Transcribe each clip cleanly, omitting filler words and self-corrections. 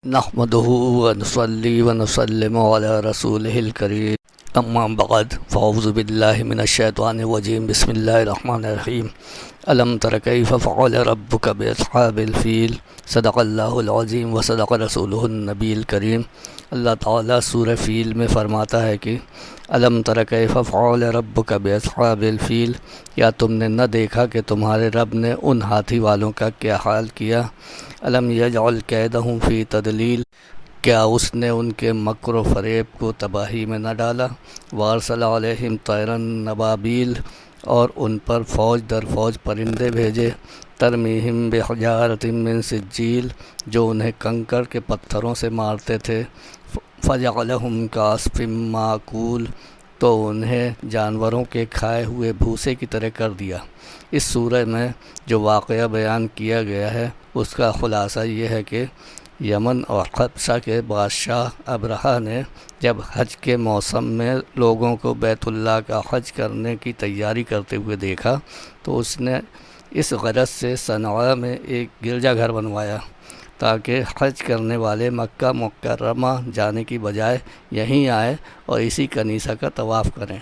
نحمده ونصلي ونسلم على رسوله الكريم اما بعد فاعوذ بالله من الشیطان الرجیم بسم اللہ الرحمن الرحیم الم تر کیف فعل ربک باصحاب الفیل صدق اللہ العظیم وصدق رسولہ النبی الکریم۔ اللہ تعالیٰ سورہ فیل میں فرماتا ہے کہ الم تر کیف فعل ربک باصحاب الفیل، یا تم نے نہ دیکھا کہ تمہارے رب نے ان ہاتھی والوں کا کیا حال کیا۔ الم یجعل کیدہم فی تدلیل، کیا اس نے ان کے مکر و فریب کو تباہی میں نہ ڈالا۔ وارسل علیہم طیرا ابابیل، اور ان پر فوج در فوج پرندے بھیجے، ترمیہم بحجارۃ من سجیل، جو انہیں کنکر کے پتھروں سے مارتے تھے، فجعلہم کعصف مأکول، تو انہیں جانوروں کے کھائے ہوئے بھوسے کی طرح کر دیا۔ اس سورہ میں جو واقعہ بیان کیا گیا ہے اس کا خلاصہ یہ ہے کہ یمن اور حبشہ کے بادشاہ ابرہہ نے جب حج کے موسم میں لوگوں کو بیت اللہ کا حج کرنے کی تیاری کرتے ہوئے دیکھا تو اس نے اس غرض سے صنعاء میں ایک گرجا گھر بنوایا تاکہ حج کرنے والے مکہ مکرمہ جانے کی بجائے یہیں آئیں اور اسی کنیسہ کا طواف کریں۔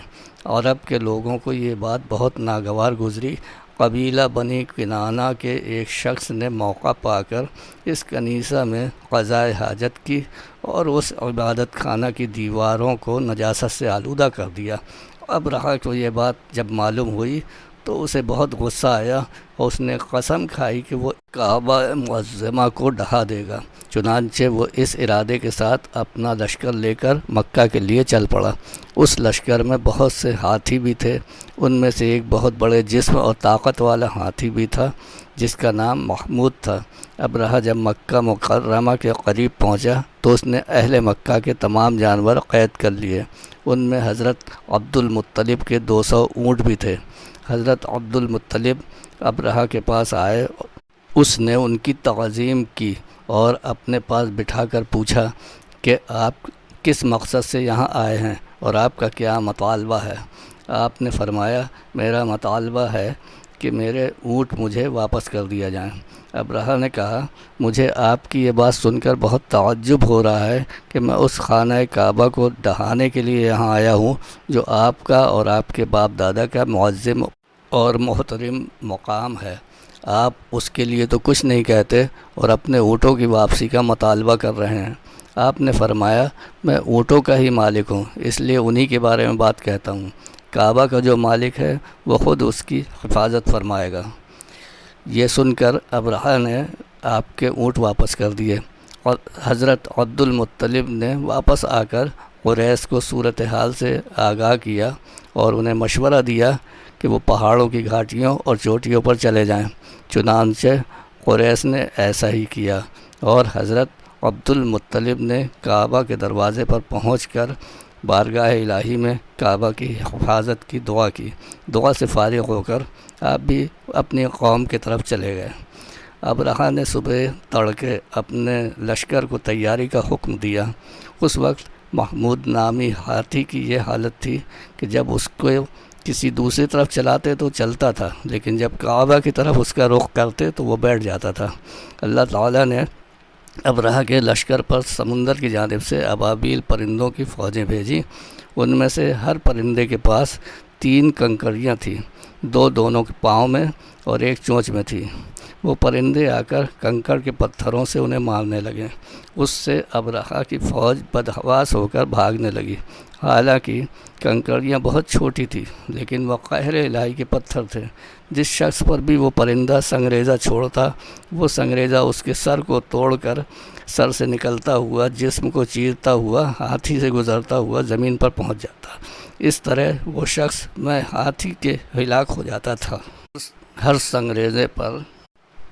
عرب کے لوگوں کو یہ بات بہت ناگوار گزری۔ قبیلہ بنی کنانہ کے ایک شخص نے موقع پا کر اس کنیسہ میں قضائے حاجت کی اور اس عبادت خانہ کی دیواروں کو نجاست سے آلودہ کر دیا۔ ابرہہ کو یہ بات جب معلوم ہوئی تو اسے بہت غصہ آیا اور اس نے قسم کھائی کہ وہ کعبہ معظمہ کو ڈھا دے گا۔ چنانچہ وہ اس ارادے کے ساتھ اپنا لشکر لے کر مکہ کے لیے چل پڑا۔ اس لشکر میں بہت سے ہاتھی بھی تھے، ان میں سے ایک بہت بڑے جسم اور طاقت والا ہاتھی بھی تھا جس کا نام محمود تھا۔ ابرہہ جب مکہ مکرمہ کے قریب پہنچا تو اس نے اہل مکہ کے تمام جانور قید کر لیے۔ ان میں حضرت عبد المطلب کے 200 اونٹ بھی تھے۔ حضرت عبد المطلب ابرہہ کے پاس آئے، اس نے ان کی تعظیم کی اور اپنے پاس بٹھا کر پوچھا کہ آپ کس مقصد سے یہاں آئے ہیں اور آپ کا کیا مطالبہ ہے۔ آپ نے فرمایا میرا مطالبہ ہے کہ میرے اونٹ مجھے واپس کر دیا جائیں۔ ابرہہ نے کہا مجھے آپ کی یہ بات سن کر بہت تعجب ہو رہا ہے کہ میں اس خانہ کعبہ کو ڈھانے کے لیے یہاں آیا ہوں جو آپ کا اور آپ کے باپ دادا کا معظم اور محترم مقام ہے۔ آپ اس کے لیے تو کچھ نہیں کہتے اور اپنے اونٹوں کی واپسی کا مطالبہ کر رہے ہیں۔ آپ نے فرمایا میں اونٹوں کا ہی مالک ہوں، اس لیے انہی کے بارے میں بات کہتا ہوں۔ کعبہ کا جو مالک ہے وہ خود اس کی حفاظت فرمائے گا۔ یہ سن کر ابرہہ نے آپ کے اونٹ واپس کر دیے اور حضرت عبد المطلب نے واپس آ کر قریش کو صورتحال سے آگاہ کیا اور انہیں مشورہ دیا کہ وہ پہاڑوں کی گھاٹیوں اور چوٹیوں پر چلے جائیں۔ چنانچہ قریش نے ایسا ہی کیا اور حضرت عبد المطلب نے کعبہ کے دروازے پر پہنچ کر بارگاہ الہی میں کعبہ کی حفاظت کی دعا کی۔ دعا سے فارغ ہو کر آپ بھی اپنی قوم کی طرف چلے گئے۔ ابرہہ نے صبح تڑکے اپنے لشکر کو تیاری کا حکم دیا۔ اس وقت محمود نامی ہاتھی کی یہ حالت تھی کہ جب اس کو کسی دوسری طرف چلاتے تو چلتا تھا، لیکن جب کعبہ کی طرف اس کا رخ کرتے تو وہ بیٹھ جاتا تھا۔ اللہ تعالیٰ نے ابرہہ کے لشکر پر سمندر کی جانب سے ابابیل پرندوں کی فوجیں بھیجی۔ ان میں سے ہر پرندے کے پاس 3 کنکریاں تھیں، 2 دونوں کے پاؤں میں اور 1 چونچ میں تھی۔ وہ پرندے آ کر کنکر کے پتھروں سے انہیں مارنے لگے۔ اس سے ابرہہ کی فوج بدحواس ہو کر بھاگنے لگی۔ حالانکہ کنکریاں بہت چھوٹی تھیں لیکن وہ قہر الہی کے پتھر تھے۔ جس شخص پر بھی وہ پرندہ سنگریزہ چھوڑتا وہ سنگریزہ اس کے سر کو توڑ کر سر سے نکلتا ہوا جسم کو چیرتا ہوا ہاتھی سے گزرتا ہوا زمین پر پہنچ جاتا۔ اس طرح وہ شخص میں ہاتھی کے ہلاک ہو جاتا تھا۔ ہر سنگریزے پر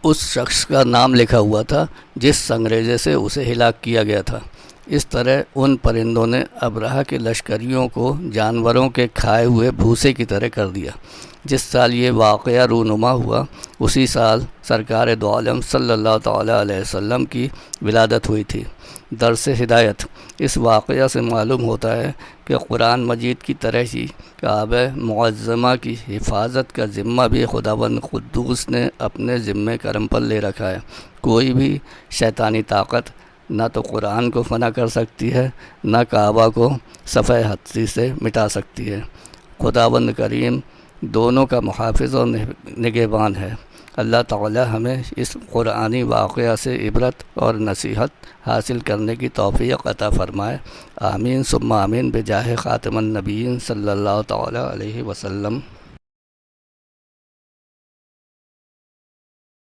اس شخص کا نام لکھا ہوا تھا جس سنگریزے سے اسے ہلاک کیا گیا تھا۔ اس طرح ان پرندوں نے ابرہہ کے لشکریوں کو جانوروں کے کھائے ہوئے بھوسے کی طرح کر دیا۔ جس سال یہ واقعہ رونما ہوا اسی سال سرکار دو عالم صلی اللہ تعالیٰ علیہ وسلم کی ولادت ہوئی تھی۔ درس ہدایت اس واقعہ سے معلوم ہوتا ہے کہ قرآن مجید کی طرح ہی کعبہ معظمہ کی حفاظت کا ذمہ بھی خداوند قدوس نے اپنے ذمہ کرم پر لے رکھا ہے۔ کوئی بھی شیطانی طاقت نہ تو قرآن کو فنا کر سکتی ہے، نہ کعبہ کو صفحہ ہستی سے مٹا سکتی ہے۔ خداوند کریم دونوں کا محافظ اور نگہبان ہے۔ اللہ تعالی ہمیں اس قرآنی واقعہ سے عبرت اور نصیحت حاصل کرنے کی توفیق عطا فرمائے۔ آمین ثم آمین بجاہ خاتم النبیین صلی اللہ تعالی علیہ وسلم۔